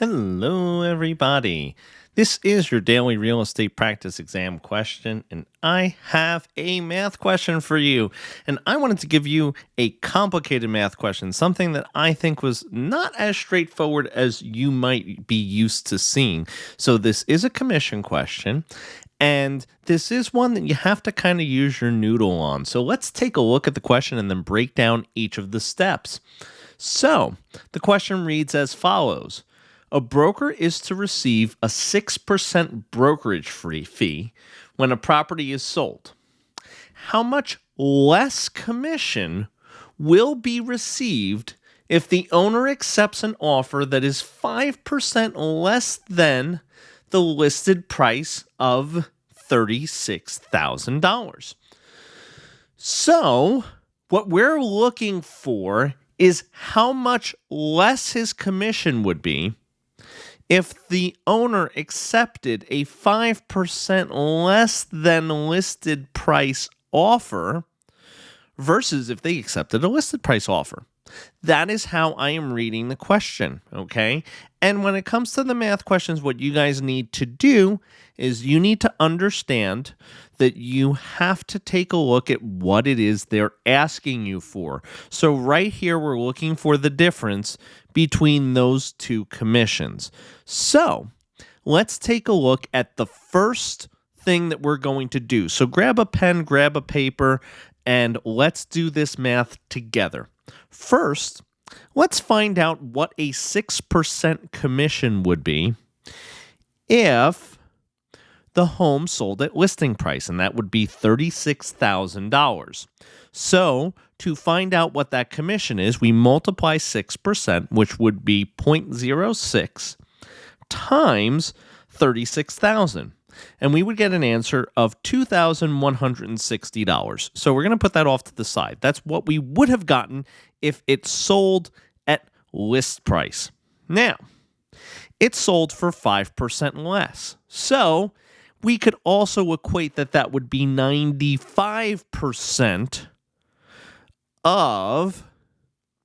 Hello, everybody. This is your daily real estate practice exam question, and I have a math question for you. And I wanted to give you a complicated math question, something that I think was not as straightforward as you might be used to seeing. So this is a commission question, and this is one that you have to kind of use your noodle on. So let's take a look at the question and then break down each of the steps. So the question reads as follows. A broker is to receive a 6% brokerage fee when a property is sold. How much less commission will be received if the owner accepts an offer that is 5% less than the listed price of $36,000? So, what we're looking for is how much less his commission would be if the owner accepted a 5% less than listed price offer versus if they accepted a listed price offer. That is how I am reading the question, okay? And when it comes to the math questions, what you guys need to do is you need to understand that you have to take a look at what it is they're asking you for. So right here, we're looking for the difference between those two commissions. So let's take a look at the first thing that we're going to do. So grab a pen, grab a paper, and let's do this math together. First, let's find out what a 6% commission would be if the home sold at listing price, and that would be $36,000. So to find out what that commission is, we multiply 6%, which would be 0.06 times 36,000. And we would get an answer of $2,160. So we're going to put that off to the side. That's what we would have gotten if it sold at list price. Now, it sold for 5% less. So we could also equate that would be 95% of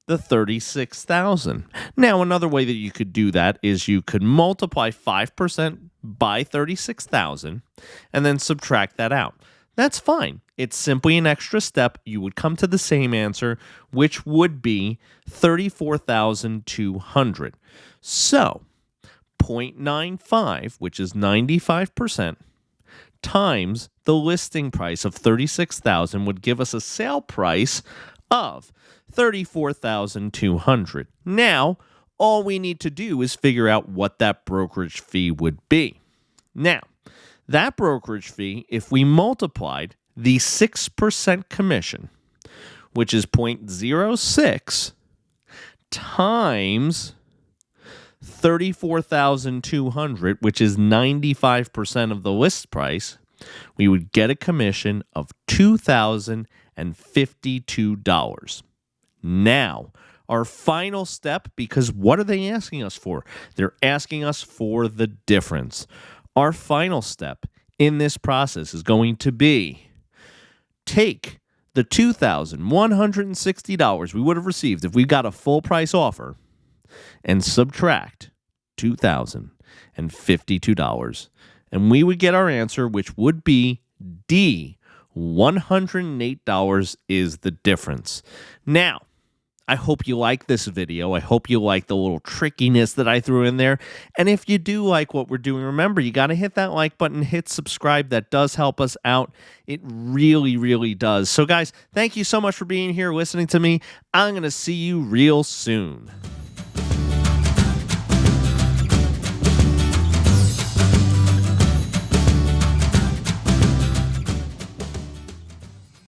the 36,000. Now, another way that you could do that is you could multiply 5% by 36,000 and then subtract that out. That's fine. It's simply an extra step. You would come to the same answer, which would be 34,200. So 0.95, which is 95%, times the listing price of 36,000 would give us a sale price of 34,200. Now, all we need to do is figure out what that brokerage fee would be. Now, that brokerage fee, if we multiplied the 6% commission, which is 0.06, times 34,200, which is 95% of the list price, we would get a commission of $2,052. Now, our final step, because what are they asking us for? They're asking us for the difference. Our final step in this process is going to be take the $2,160 we would have received if we got a full price offer and subtract $2,052. And we would get our answer, which would be D. $108 is the difference. Now, I hope you like this video. I hope you like the little trickiness that I threw in there. And if you do like what we're doing, remember, you got to hit that like button, hit subscribe. That does help us out. It really, really does. So, guys, thank you so much for being here, listening to me. I'm going to see you real soon.